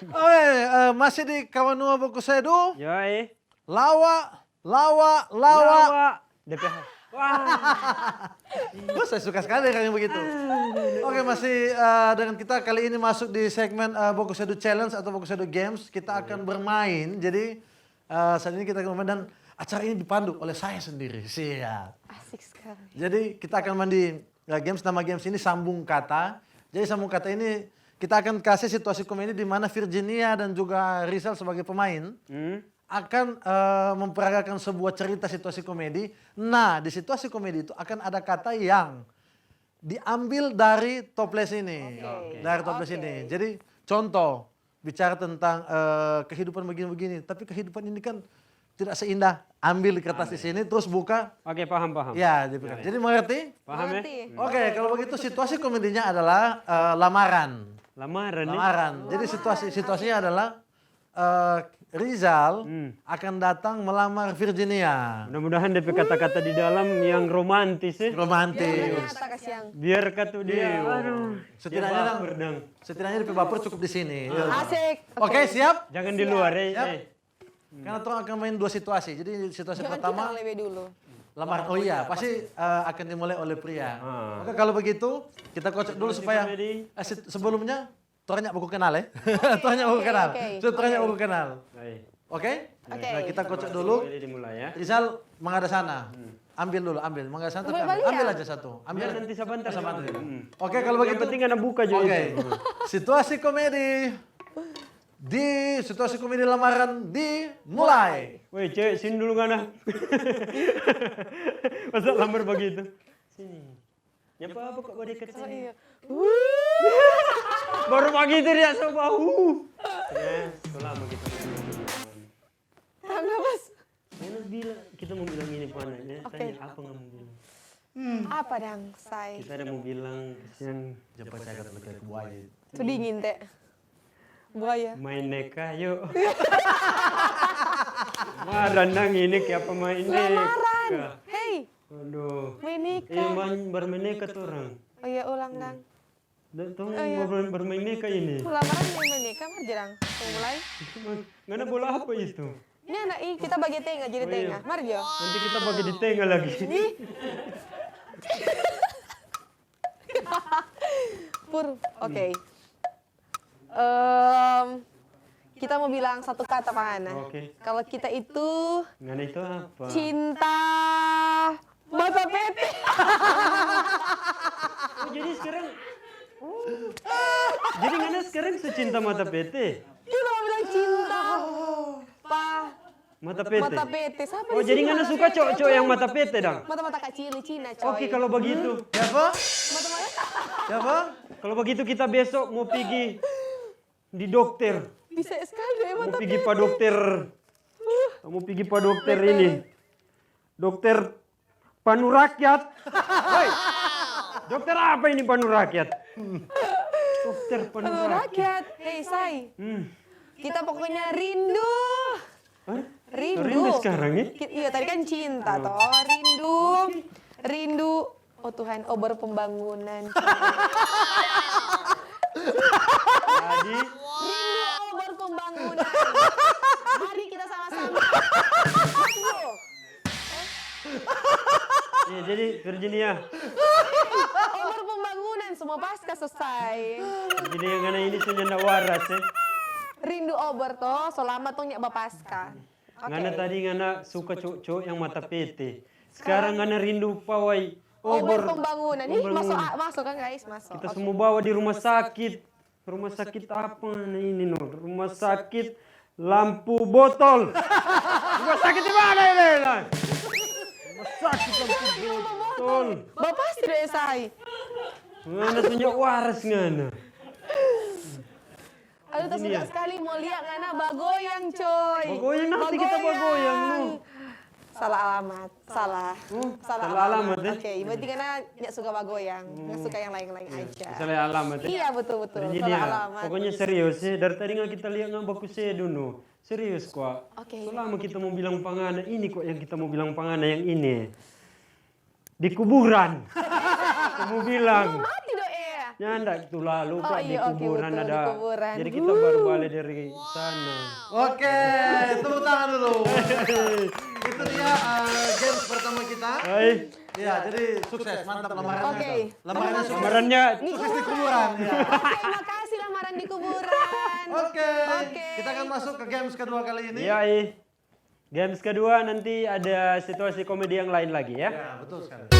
Oke, masih di Kawanua Bokusedu. Yoi. Lawa. DPH. Wah. Saya suka sekali kayak begitu. Oke, masih dengan kita kali ini masuk di segmen Bokusedu Challenge atau Bokusedu Games. Kita akan bermain. Jadi saat ini kita akan bermain dan acara ini dipandu oleh saya sendiri. Siap. Asik sekali. Jadi kita akan main di games, nama games ini sambung kata. Jadi sambung kata ini kita akan kasih situasi komedi di mana Virginia dan juga Rizal sebagai pemain akan memperagakan sebuah cerita situasi komedi. Nah, di situasi komedi itu akan ada kata yang diambil dari toples ini. Dari toples ini. Jadi contoh, bicara tentang kehidupan begini-begini. Tapi kehidupan ini kan tidak seindah. Ambil di kertas di sini, terus buka. Oke, paham. Ya, jadi mengerti? Paham ya? Oke, kalau begitu situasi komedinya adalah lamaran. Lamaran. Jadi situasinya adalah Rizal akan datang melamar Virginia. Mudah-mudahan DP kata-kata di dalam yang romantis ya. Romantis. Biar kata dia. Aduh. Setidaknya DP baper cukup di sini. Asik. Oke, siap? Jangan di luar ya. Siap. Karena orang akan main dua situasi. Jadi situasi pertama lebih dulu. lamar. Oh iya, pasti akan dimulai oleh pria. Oke, kalau begitu kita kocok dulu supaya sebelumnya Toranya buku kenal ya. Toranya buku kenal. Toranya buku kenal. Oke? Nah, kita kocok dulu. Rizal menghadap sana. Ambil dulu, ambil. Menghadap sana tapi ambil aja satu. Ambil nanti sebentar. Oke, kalau begitu. Yang penting ada buka juga. Oke. Situasi komedi. Situasi komedi lamaran dimulai. Woi, cewek sini dulu ngana. Masa lamar begitu? Sini. Nyapa apa kok gue deket sini? Baru pagi itu dia coba. Ya, selama kita. Tangga Mas. Enak bilang, kita mau bilang ini panahnya. Tanya apa nggak mau bilang? Apa dang, say? Kita ada mau bilang kesian. Jangan percaya kata laki buaya. Itu dingin teh. Buaya. Main neka yuk. Randang ini kayak apa main neka? Lamaran. Hey. Aduh. Main neka. Bermain neka tuh orang. Oh iya, ulang dang. Dan tuh bermain neka ini. Lamaran main neka mah jarang. Mulai. Ngana bola apa itu? Ini anak kita bagi tengah jadi tengah. Mari Jo. Nanti kita bagi di tengah lagi. Pur, oke. Kita mau bilang satu kata Pak Hana. Oke. Kalau kita itu Ngana itu apa? cinta mata pete. Oh, jadi sekarang jadi Ngana sekarang secinta mata pete? Kita mau bilang cinta Mata pete? mata pete. Siapa Oh, jadi Ngana suka cowok-cowok yang mata pete dong? mata-mata kecil Cina coy. Oke, kalau begitu. Siapa? Mata-mata. Siapa? Kalau begitu kita besok mau pergi di dokter. Bisa sekali ya Mau mata pergi pete. pak dokter. Mau pergi pak dokter ini. Dokter Panu Rakyat. Hoi. Dokter apa ini Panu Rakyat? Dokter Panu Kalau Rakyat. rakyat, hey say. Kita pokoknya rindu. Hah? Rindu. Sekarang ya? Iya tadi kan cinta toh. Rindu. Oh Tuhan, obar pembangunan. Jadi Rindu obar pembangunan. Mari kita sama-sama. ya, jadi Virginia. Obar pembangunan semua pasca selesai. Jadi yang Ngana ini senyanda waras ya. Rindu obar toh, selamat toh nyak pasca. Ngana tadi Ngana suka cowok-cowok yang mata pete. Sekarang Ngana rindu pawai Obar pembangunan. Ih, masuk kan guys, masuk. Kita semua bawa di rumah sakit. Rumah sakit apa ini no? Rumah sakit lampu botol. Rumah sakit di mana ini? Rumah sakit lampu botol. Bapak tidak say. Ngana tunjuk waras Ngana. Aduh, tersuka sekali mau lihat Ngana bagoyang coy. Bagoyang nanti kita bagoyang no. Salah alamat, salah. Salah alamat ya? Oke, berarti Ngana nggak suka bagoyang, nggak suka yang lain-lain aja. Salah alamat ya? Iya betul. Jadi Salah ya, alamat. pokoknya serius ya. Dari tadi nggak kita lihat nggak bagus dulu. Serius kok. Oke. Selama kita mau bilang pangana ini kok yang kita mau bilang pangana yang ini. Di kuburan. Kamu bilang. Mati doa ya. Nyanda itu lalu Oh Pak di iya, oke, kuburan betul, di ada. kuburan. Jadi kita baru balik dari sana. Oke, tepuk tangan dulu. Itu dia games pertama kita. Hai, Ya, jadi sukses, mantap lamarannya. Oke. Lamarannya sukses. lamarannya Sukses di kuburan. Ya. Oke, makasih lamaran di kuburan. Oke, Oke. kita akan masuk ke games kedua kali ini. ya games kedua nanti ada situasi komedi yang lain lagi ya. Ya, betul sekali.